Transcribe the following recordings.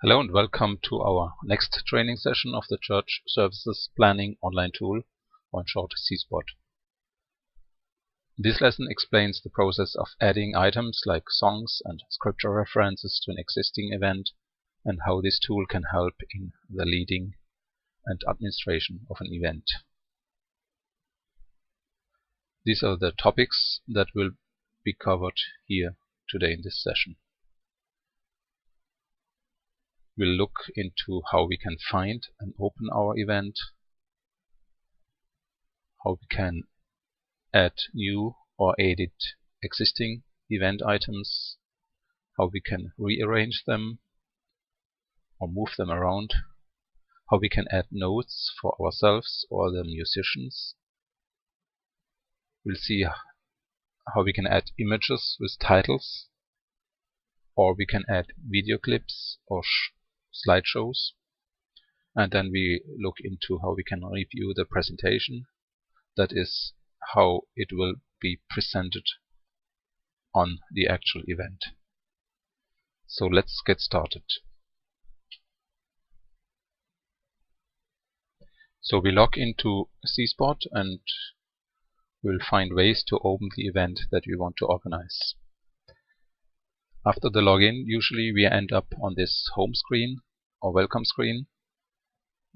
Hello and welcome to our next training session of the Church Services Planning online tool, or in short CSPOT. This lesson explains the process of adding items like songs and scripture references to an existing event and how this tool can help in the leading and administration of an event. These are the topics that will be covered here today in this session. We'll look into how we can find and open our event, how we can add new or edit existing event items, how we can rearrange them or move them around, how we can add notes for ourselves or the musicians. We'll see how we can add images with titles, or we can add video clips or slideshows, and then we look into how we can review the presentation, that is, how it will be presented on the actual event. So let's get started. So we log into CSPOT and we'll find ways to open the event that we want to organize. After the login, usually we end up on this home screen or welcome screen,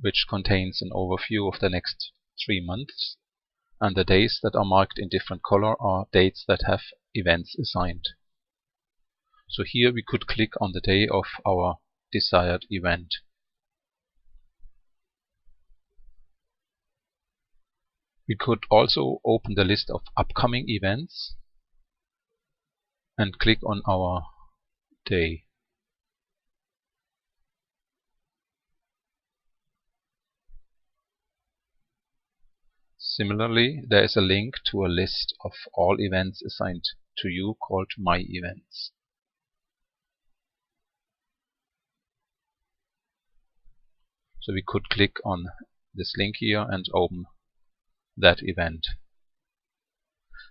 which contains an overview of the next 3 months, and the days that are marked in different color are dates that have events assigned. So here we could click on the day of our desired event. We could also open the list of upcoming events and click on our day. Similarly, there is a link to a list of all events assigned to you called My Events. So we could click on this link here and open that event.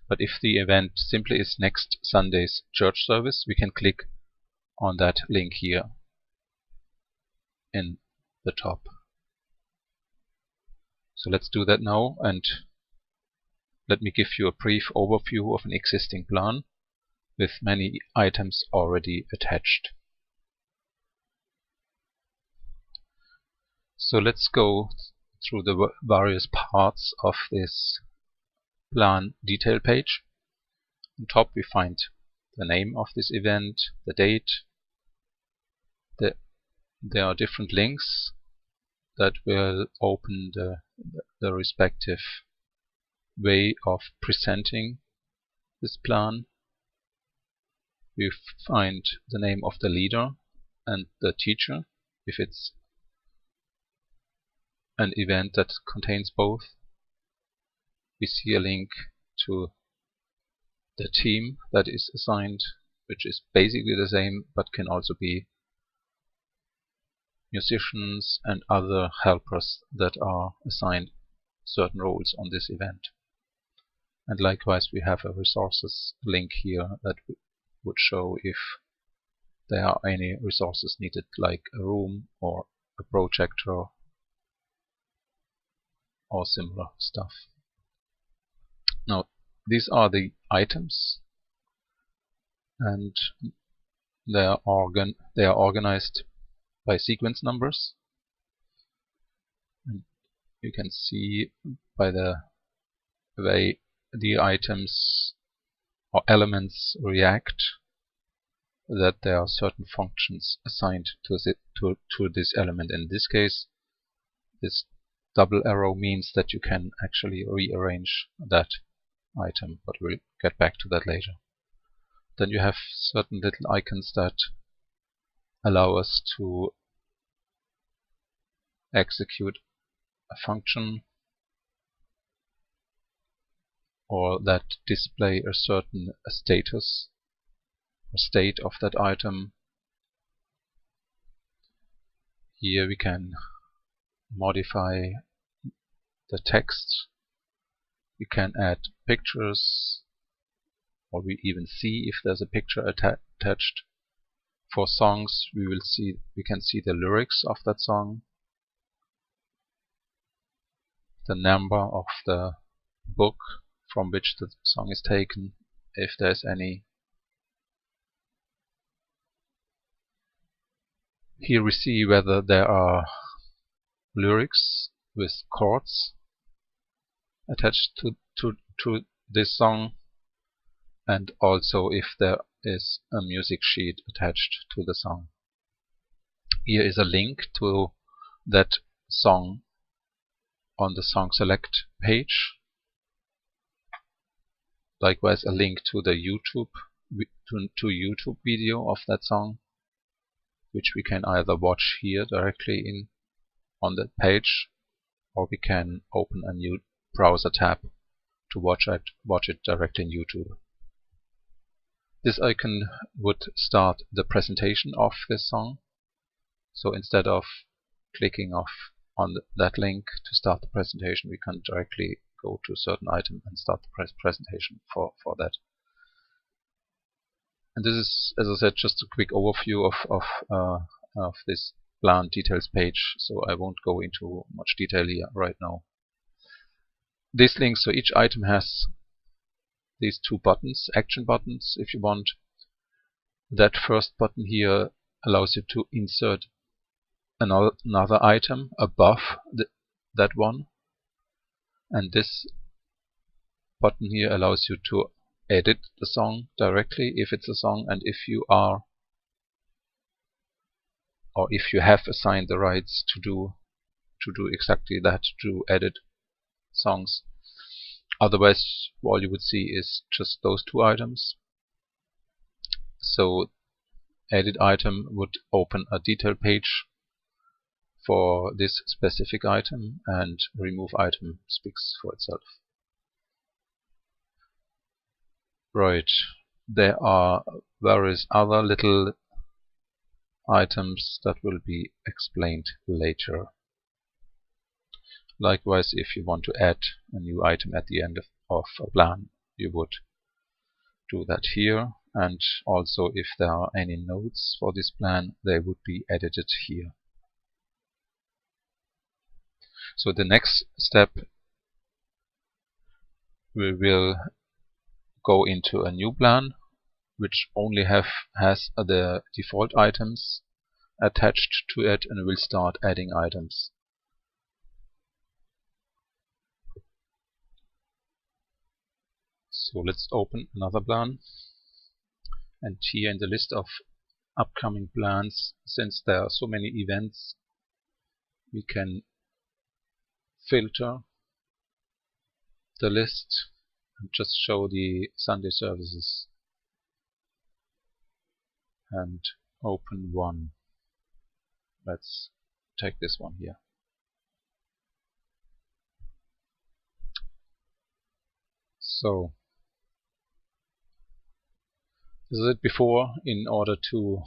But if the event simply is next Sunday's church service, we can click on that link here in the top. So let's do that now, and let me give you a brief overview of an existing plan with many items already attached. So let's go through the various parts of this plan detail page. On top we find the name of this event, the date. There are different links that will open the respective way of presenting this plan. We find the name of the leader and the teacher, if it's an event that contains both. We see a link to the team that is assigned, which is basically the same but can also be musicians and other helpers that are assigned certain roles on this event. And likewise we have a resources link here that would show if there are any resources needed, like a room or a projector or similar stuff. Now these are the items, and they are organized by sequence numbers. And you can see by the way the items or elements react that there are certain functions assigned to this element. In this case, this double arrow means that you can actually rearrange that item, but we'll get back to that later. Then you have certain little icons that allow us to execute a function or that display a certain status or state of that item. Here we can modify the text, we can add pictures, or we even see if there's a picture attached. For songs, we can see the lyrics of that song, the number of the book from which the song is taken, if there's any. Here we see whether there are lyrics with chords attached to this song, and also if there is a music sheet attached to the song. Here is a link to that song on the song select page. Likewise, a link to the YouTube video of that song, which we can either watch here directly on that page, or we can open a new browser tab to watch it directly in YouTube. This icon would start the presentation of this song. So instead of clicking on that link to start the presentation, we can directly go to a certain item and start the presentation for that. And this is, as I said, just a quick overview of this plan details page, so I won't go into much detail here right now. These links, so each item has these two buttons, action buttons if you want. That first button here allows you to insert another item above that one, and this button here allows you to edit the song directly if it's a song, and if you have assigned the rights to do exactly that, to edit songs. Otherwise, all you would see is just those two items. So edit item would open a detail page for this specific item, and remove item speaks for itself. Right, there are various other little items that will be explained later. Likewise, if you want to add a new item at the end of a plan, you would do that here, and also if there are any nodes for this plan, they would be edited here. So the next step, we will go into a new plan which only has the default items attached to it, and we'll start adding items. So let's open another plan, and here in the list of upcoming plans, since there are so many events, we can filter the list and just show the Sunday services and open one. Let's take this one here. So as I said before, in order to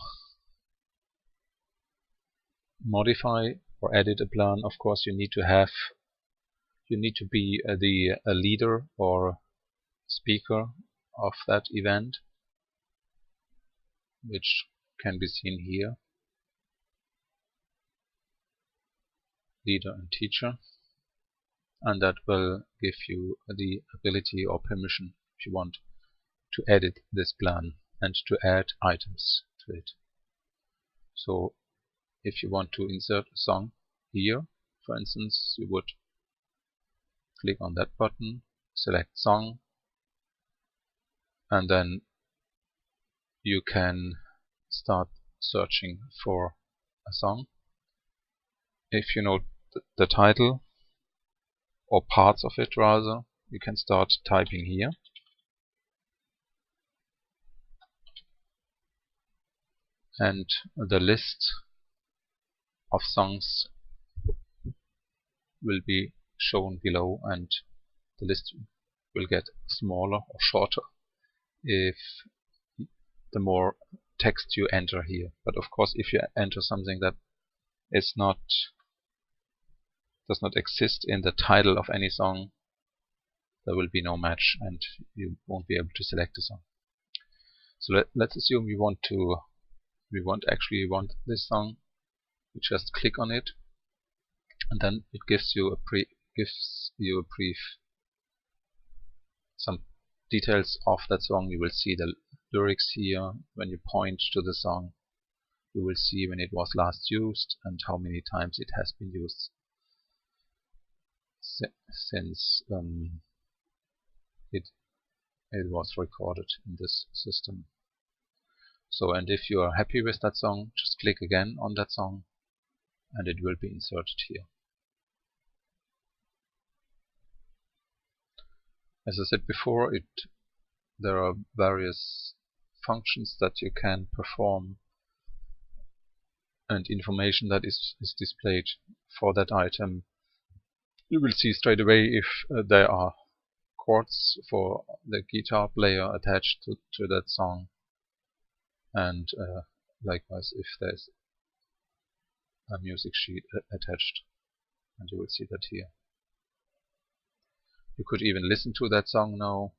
modify or edit a plan, of course you need to be a leader or speaker of that event, which can be seen here, leader and teacher, and that will give you the ability or permission, if you want, to edit this plan and to add items to it. So if you want to insert a song here, for instance, you would click on that button, select song, and then you can start searching for a song. If you know the title, or parts of it rather, you can start typing here. And the list of songs will be shown below, and the list will get smaller or shorter if the more text you enter here. But of course, if you enter something that does not exist in the title of any song, there will be no match and you won't be able to select a song. So let's assume we want to we actually want this song, we just click on it, and then it gives you a brief some details of that song. You will see the lyrics here. When you point to the song, you will see when it was last used and how many times it has been used since it was recorded in this system. So, and if you are happy with that song, just click again on that song and it will be inserted here. As I said before, there are various functions that you can perform and information that is displayed for that item. You will see straight away if there are chords for the guitar player attached to that song, and likewise if there's a music sheet attached, and you will see that here. You could even listen to that song now,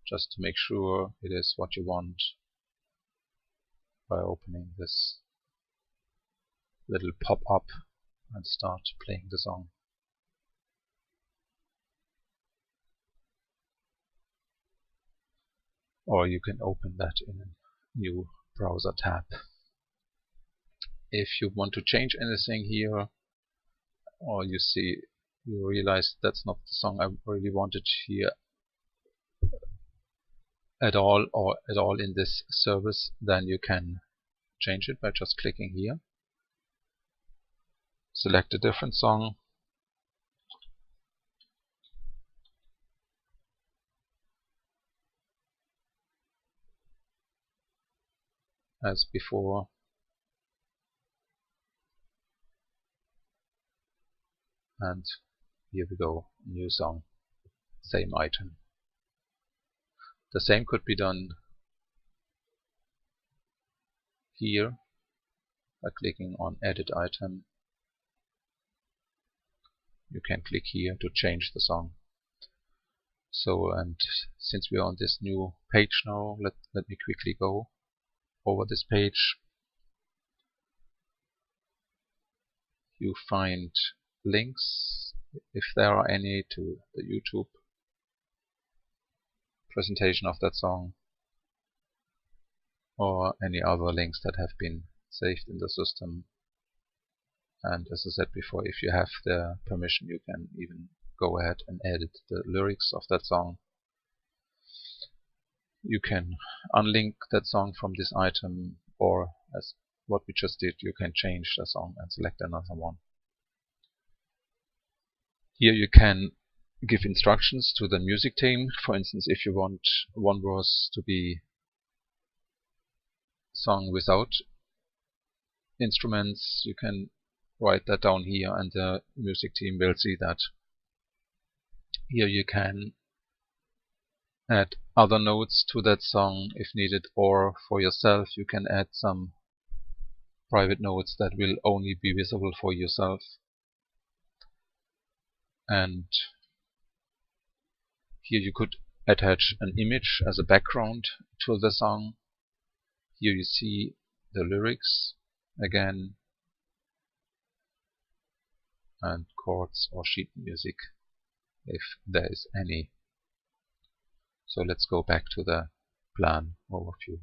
just to make sure it is what you want, by opening this little pop-up and start playing the song. Or you can open that in a new browser tab. If you want to change anything here, or you realize that's not the song I really wanted here at all, or at all in this service, then you can change it by just clicking here. Select a different song. As before. And here we go, new song, same item. The same could be done here by clicking on edit item. You can click here to change the song. So, and since we are on this new page now, let me quickly go over this page. You find links, if there are any, to the YouTube presentation of that song, or any other links that have been saved in the system. And as I said before, if you have the permission, you can even go ahead and edit the lyrics of that song. You can unlink that song from this item, or as what we just did, you can change the song and select another one. Here you can give instructions to the music team. For instance, if you want one verse to be sung without instruments, you can write that down here and the music team will see that. Here you can add other notes to that song if needed, or for yourself you can add some private notes that will only be visible for yourself. And here you could attach an image as a background to the song. Here you see the lyrics again, and chords or sheet music if there is any. So let's go back to the plan overview.